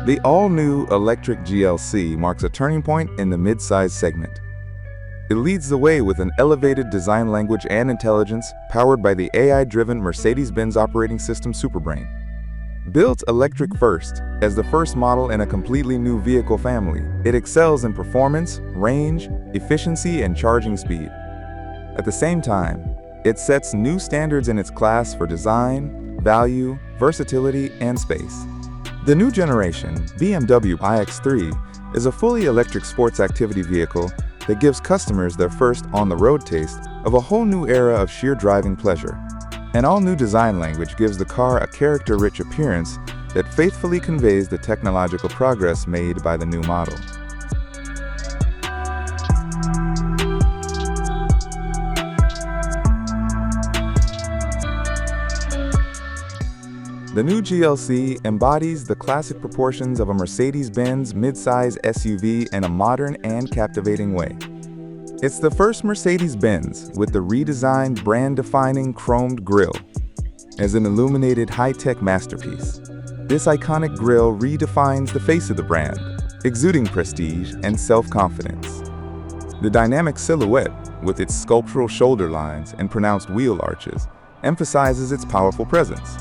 The all-new electric GLC marks a turning point in the midsize segment. It leads the way with an elevated design language and intelligence powered by the AI-driven Mercedes-Benz operating system superbrain. Built electric first, as the first model in a completely new vehicle family, it excels in performance, range, efficiency, and charging speed. At the same time, it sets new standards in its class for design, value, versatility, and space. The new generation, BMW iX3, is a fully electric sports activity vehicle that gives customers their first on-the-road taste of a whole new era of sheer driving pleasure. An all-new design language gives the car a character-rich appearance that faithfully conveys the technological progress made by the new model. The new GLC embodies the classic proportions of a Mercedes-Benz midsize SUV in a modern and captivating way. It's the first Mercedes-Benz with the redesigned brand-defining chromed grille. As an illuminated high-tech masterpiece, this iconic grille redefines the face of the brand, exuding prestige and self-confidence. The dynamic silhouette, with its sculptural shoulder lines and pronounced wheel arches, emphasizes its powerful presence.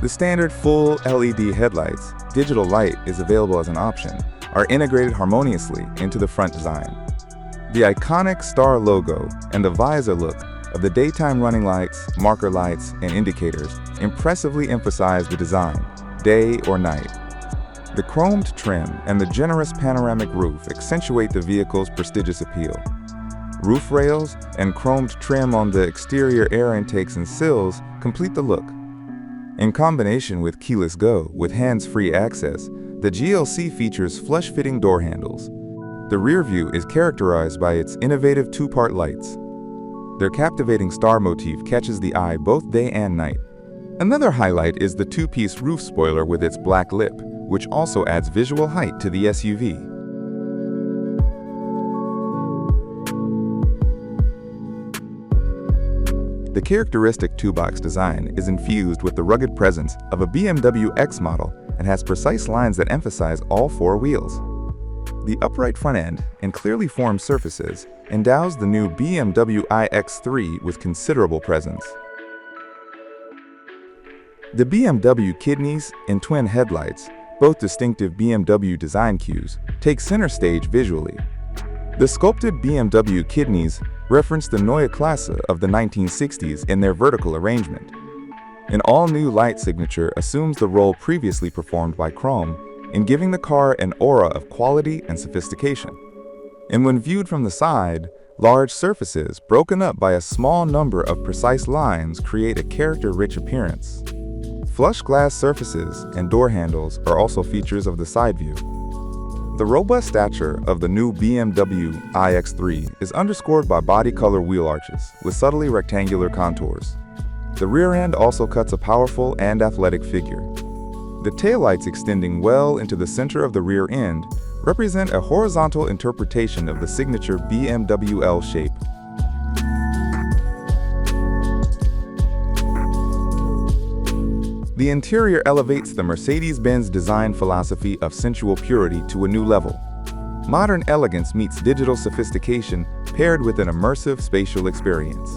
The standard full LED headlights, digital light is available as an option, are integrated harmoniously into the front design. The iconic star logo and the visor look of the daytime running lights, marker lights, and indicators impressively emphasize the design, day or night. The chromed trim and the generous panoramic roof accentuate the vehicle's prestigious appeal. Roof rails and chromed trim on the exterior air intakes and sills complete the look. In combination with keyless go with hands-free access, the GLC features flush-fitting door handles. The rear view is characterized by its innovative two-part lights. Their captivating star motif catches the eye both day and night. Another highlight is the two-piece roof spoiler with its black lip, which also adds visual height to the SUV. The characteristic two-box design is infused with the rugged presence of a BMW X model and has precise lines that emphasize all four wheels. The upright front end and clearly formed surfaces endows the new BMW iX3 with considerable presence. The BMW kidneys and twin headlights, both distinctive BMW design cues, take center stage visually. The sculpted BMW kidneys reference the Neue Klasse of the 1960s in their vertical arrangement. An all-new light signature assumes the role previously performed by chrome in giving the car an aura of quality and sophistication. And when viewed from the side, large surfaces broken up by a small number of precise lines create a character-rich appearance. Flush glass surfaces and door handles are also features of the side view. The robust stature of the new BMW iX3 is underscored by body color wheel arches with subtly rectangular contours. The rear end also cuts a powerful and athletic figure. The taillights extending well into the center of the rear end represent a horizontal interpretation of the signature BMW L shape. The interior elevates the Mercedes-Benz design philosophy of sensual purity to a new level. Modern elegance meets digital sophistication paired with an immersive spatial experience.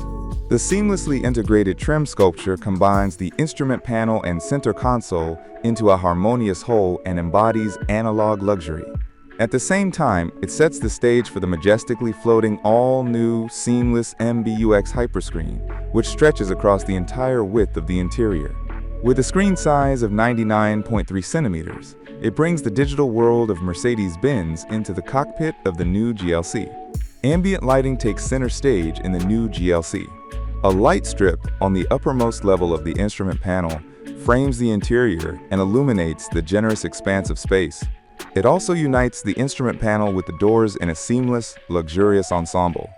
The seamlessly integrated trim sculpture combines the instrument panel and center console into a harmonious whole and embodies analog luxury. At the same time, it sets the stage for the majestically floating all-new seamless MB.OS hyperscreen, which stretches across the entire width of the interior. With a screen size of 99.3 centimeters, it brings the digital world of Mercedes-Benz into the cockpit of the new GLC. Ambient lighting takes center stage in the new GLC. A light strip on the uppermost level of the instrument panel frames the interior and illuminates the generous expanse of space. It also unites the instrument panel with the doors in a seamless, luxurious ensemble.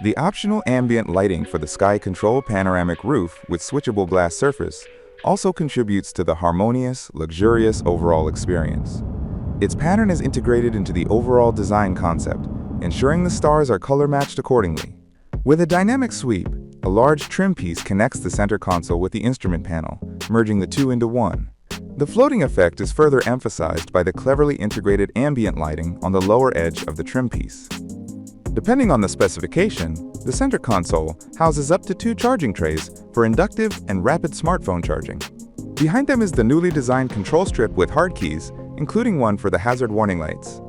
The optional ambient lighting for the Sky Control panoramic roof with switchable glass surface also contributes to the harmonious, luxurious overall experience. Its pattern is integrated into the overall design concept, ensuring the stars are color-matched accordingly. With a dynamic sweep, a large trim piece connects the center console with the instrument panel, merging the two into one. The floating effect is further emphasized by the cleverly integrated ambient lighting on the lower edge of the trim piece. Depending on the specification, the center console houses up to 2 charging trays for inductive and rapid smartphone charging. Behind them is the newly designed control strip with hard keys, including one for the hazard warning lights.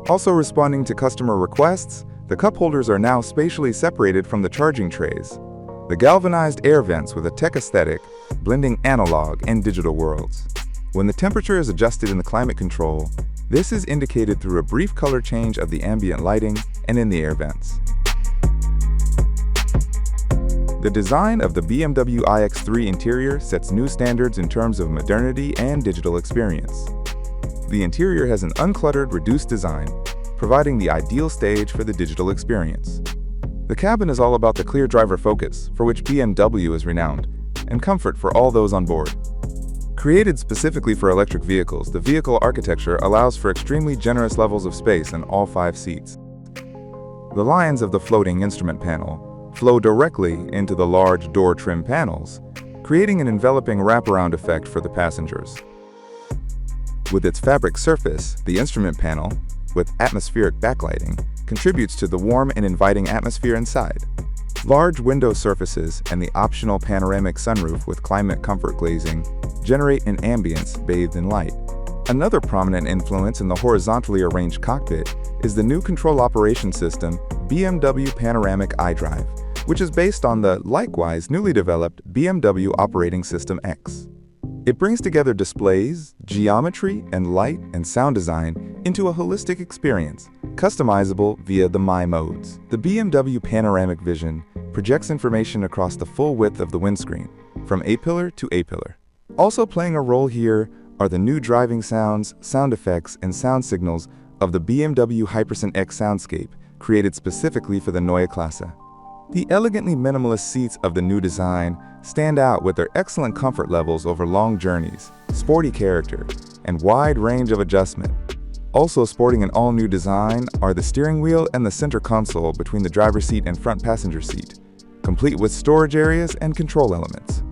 Also responding to customer requests, the cup holders are now spatially separated from the charging trays. The galvanized air vents with a tech aesthetic, blending analog and digital worlds. When the temperature is adjusted in the climate control, this is indicated through a brief color change of the ambient lighting and in the air vents. The design of the BMW iX3 interior sets new standards in terms of modernity and digital experience. The interior has an uncluttered, reduced design, providing the ideal stage for the digital experience. The cabin is all about the clear driver focus, for which BMW is renowned, and comfort for all those on board. Created specifically for electric vehicles, the vehicle architecture allows for extremely generous levels of space in all 5 seats. The lines of the floating instrument panel flow directly into the large door trim panels, creating an enveloping wraparound effect for the passengers. With its fabric surface, the instrument panel, with atmospheric backlighting, contributes to the warm and inviting atmosphere inside. Large window surfaces and the optional panoramic sunroof with climate comfort glazing generate an ambience bathed in light. Another prominent influence in the horizontally arranged cockpit is the new control operation system, BMW Panoramic iDrive, which is based on the, likewise, newly developed BMW Operating System X. It brings together displays, geometry, and light and sound design into a holistic experience, customizable via the My modes. The BMW Panoramic Vision projects information across the full width of the windscreen, from A-pillar to A-pillar. Also playing a role here are the new driving sounds, sound effects, and sound signals of the BMW Hyperson X soundscape, created specifically for the Neue Klasse. The elegantly minimalist seats of the new design stand out with their excellent comfort levels over long journeys, sporty character, and wide range of adjustment. Also sporting an all-new design are the steering wheel and the center console between the driver's seat and front passenger seat, complete with storage areas and control elements.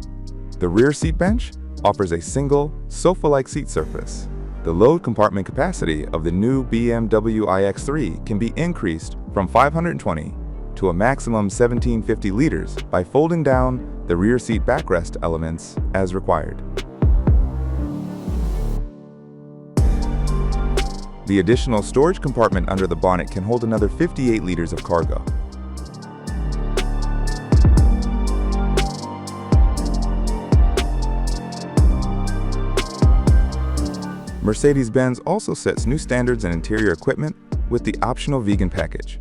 The rear seat bench offers a single, sofa-like seat surface. The load compartment capacity of the new BMW iX3 can be increased from 520 to a maximum 1750 liters by folding down the rear seat backrest elements as required. The additional storage compartment under the bonnet can hold another 58 liters of cargo. Mercedes-Benz also sets new standards in interior equipment with the optional vegan package.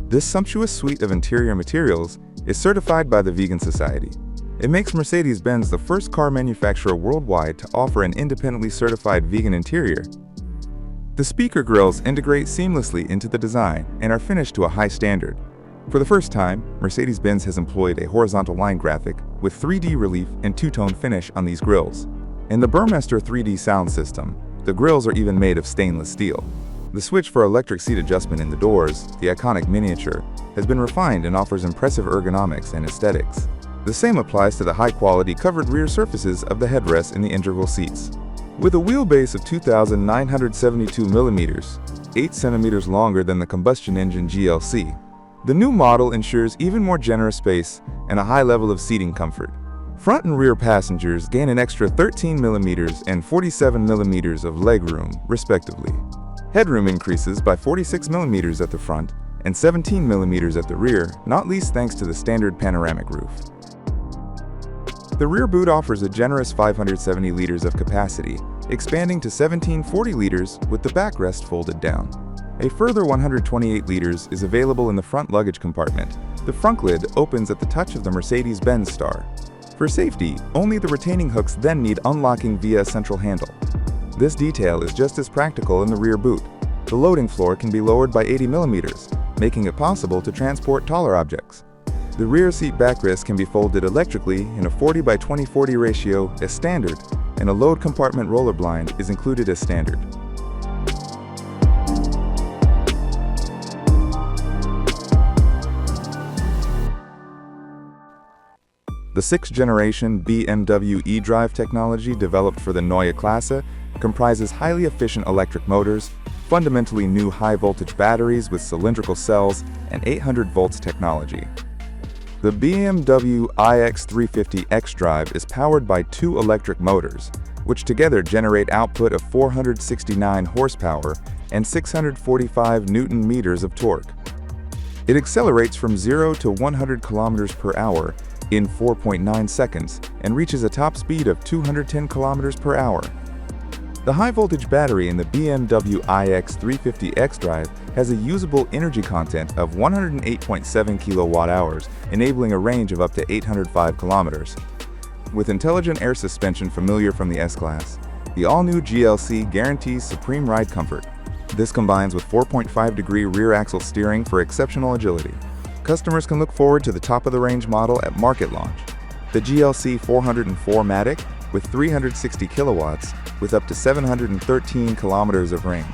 This sumptuous suite of interior materials is certified by the Vegan Society. It makes Mercedes-Benz the first car manufacturer worldwide to offer an independently certified vegan interior. The speaker grilles integrate seamlessly into the design and are finished to a high standard. For the first time, Mercedes-Benz has employed a horizontal line graphic with 3D relief and two-tone finish on these grilles. In the Burmester 3D sound system, the grilles are even made of stainless steel. The switch for electric seat adjustment in the doors, the iconic miniature, has been refined and offers impressive ergonomics and aesthetics. The same applies to the high-quality covered rear surfaces of the headrests in the integral seats. With a wheelbase of 2,972 millimeters, 8 centimeters longer than the combustion engine GLC, the new model ensures even more generous space and a high level of seating comfort. Front and rear passengers gain an extra 13 millimeters and 47 millimeters of legroom, respectively. Headroom increases by 46 millimeters at the front and 17 millimeters at the rear, not least thanks to the standard panoramic roof. The rear boot offers a generous 570 liters of capacity, expanding to 1740 liters with the backrest folded down. A further 128 liters is available in the front luggage compartment. The front lid opens at the touch of the Mercedes-Benz star. For safety, only the retaining hooks then need unlocking via a central handle. This detail is just as practical in the rear boot. The loading floor can be lowered by 80 millimeters, making it possible to transport taller objects. The rear seat backrest can be folded electrically in a 40 by 20/40 ratio as standard, and a load compartment roller blind is included as standard. The 6th generation BMW eDrive technology developed for the Neue Klasse comprises highly efficient electric motors, fundamentally new high-voltage batteries with cylindrical cells, and 800 volts technology. The BMW iX350 xDrive is powered by 2 electric motors, which together generate output of 469 horsepower and 645 Newton-meters of torque. It accelerates from 0 to 100 kilometers per hour in 4.9 seconds and reaches a top speed of 210 kilometers per hour. The high-voltage battery in the BMW iX350 xDrive has a usable energy content of 108.7 kilowatt-hours, enabling a range of up to 805 kilometers. With intelligent air suspension familiar from the S-Class, the all-new GLC guarantees supreme ride comfort. This combines with 4.5-degree rear axle steering for exceptional agility. Customers can look forward to the top-of-the-range model at market launch. The GLC 404 Matic with 360 kilowatts with up to 713 kilometers of range.